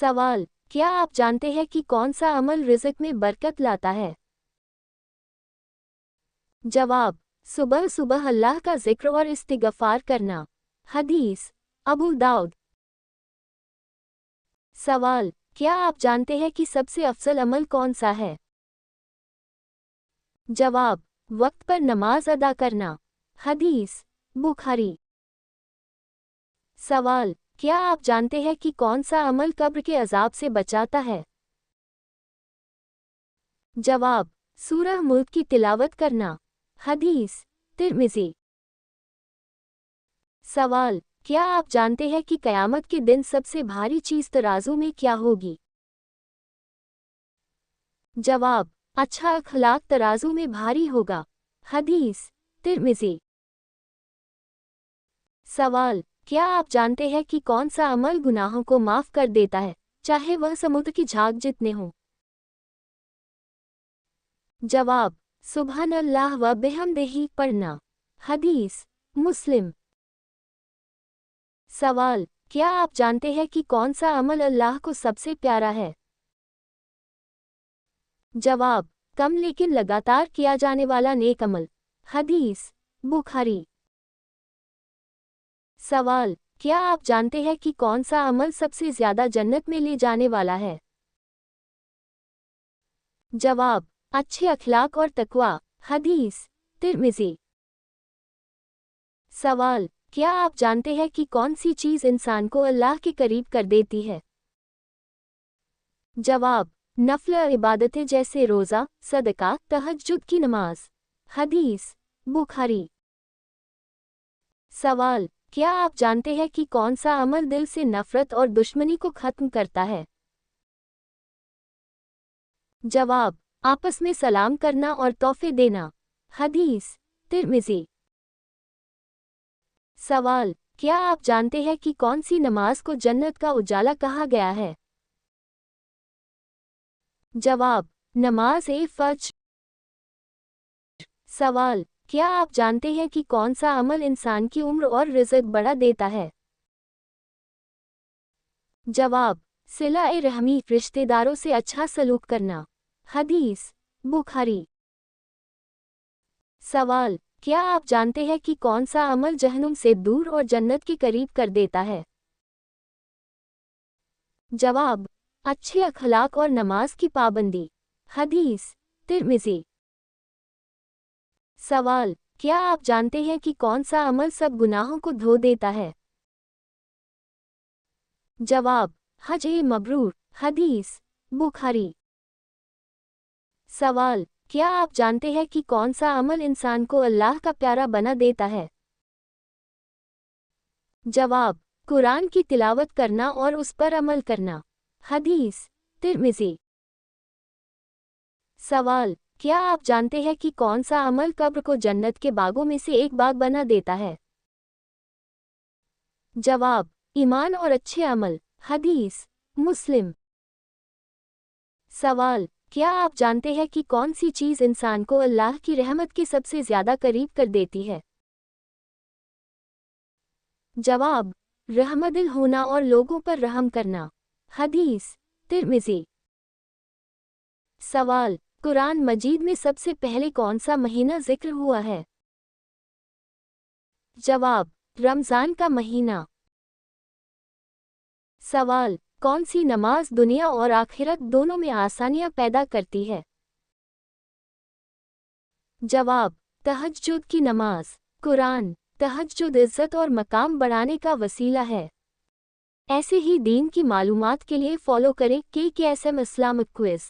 सवाल, क्या आप जानते हैं कि कौन सा अमल रिज़्क में बरकत लाता है? जवाब, सुबह सुबह अल्लाह का जिक्र और इस्तिग़फ़ार करना। हदीस, अबू दाऊद। सवाल, क्या आप जानते हैं कि सबसे अफ़ज़ल अमल कौन सा है? जवाब, वक्त पर नमाज अदा करना। हदीस, बुखारी। सवाल, क्या आप जानते हैं कि कौन सा अमल कब्र के अज़ाब से बचाता है? जवाब, सूरह मुल्क की तिलावत करना। हदीस, तिर्मिज़ी। सवाल, क्या आप जानते हैं कि क़यामत के दिन सबसे भारी चीज़ तराजू में क्या होगी? जवाब, अच्छा अखलाक तराजू में भारी होगा। हदीस, तिर्मिज़ी। सवाल, क्या आप जानते हैं कि कौन सा अमल गुनाहों को माफ़ कर देता है, चाहे वह समुद्र की झाग जितने हों? जवाब, सुबहान अल्लाह व बिहम्दिही पढ़ना। हदीस, मुस्लिम। सवाल, क्या आप जानते हैं कि कौन सा अमल अल्लाह को सबसे प्यारा है? जवाब, कम लेकिन लगातार किया जाने वाला नेक अमल। हदीस, बुखारी। सवाल, क्या आप जानते हैं कि कौन सा अमल सबसे ज़्यादा जन्नत में ले जाने वाला है? जवाब, अच्छे अखलाक और तक़वा। हदीस, तिर्मिज़ी। सवाल, क्या आप जानते हैं कि कौन सी चीज़ इंसान को अल्लाह के करीब कर देती है? जवाब, नफ़िल इबादतें जैसे रोज़ा, सदका, तहज्जुद की नमाज। हदीस, बुखारी। सवाल, क्या आप जानते हैं कि कौन सा अमल दिल से नफ़रत और दुश्मनी को ख़त्म करता है? जवाब, आपस में सलाम करना और तोहफ़े देना। हदीस, तिर्मिज़ी। सवाल, क्या आप जानते हैं कि कौन सी नमाज को जन्नत का उजाला कहा गया है? जवाब, नमाज ए फज्र। सवाल, क्या आप जानते हैं कि कौन सा अमल इंसान की उम्र और रिज़्क बढ़ा देता है? जवाब, सिला-ए रहमी, रिश्तेदारों से अच्छा सलूक करना। हदीस, बुखारी। सवाल, क्या आप जानते हैं कि कौन सा अमल जहन्नुम से दूर और जन्नत के करीब कर देता है? जवाब, अच्छे अखलाक और नमाज की पाबंदी। हदीस, तिर्मिज़ी। सवाल, क्या आप जानते हैं कि कौन सा अमल सब गुनाहों को धो देता है? जवाब, हज ए मबरूर। हदीस, बुखारी। सवाल, क्या आप जानते हैं कि कौन सा अमल इंसान को अल्लाह का प्यारा बना देता है? जवाब, कुरान की तिलावत करना और उस पर अमल करना। हदीस, तिर्मिज़ी। सवाल, क्या आप जानते हैं कि कौन सा अमल कब्र को जन्नत के बागों में से एक बाग बना देता है? जवाब, ईमान और अच्छे अमल। हदीस, मुस्लिम। सवाल, क्या आप जानते हैं कि कौन सी चीज़ इंसान को अल्लाह की रहमत के सबसे ज़्यादा करीब कर देती है? जवाब, रहमदिल होना और लोगों पर रहम करना। हदीस, तिर्मिज़ी। सवाल, कुरान मजीद में सबसे पहले कौन सा महीना जिक्र हुआ है? जवाब, रमज़ान का महीना। सवाल, कौन सी नमाज दुनिया और आखिरत दोनों में आसानियाँ पैदा करती है? जवाब, तहज्जुद की नमाज। कुरान, तहज्जुद इज़्ज़त और मकाम बढ़ाने का वसीला है। ऐसे ही दीन की मालूमात के लिए फॉलो करें KKSM इस्लामिक क्विज़।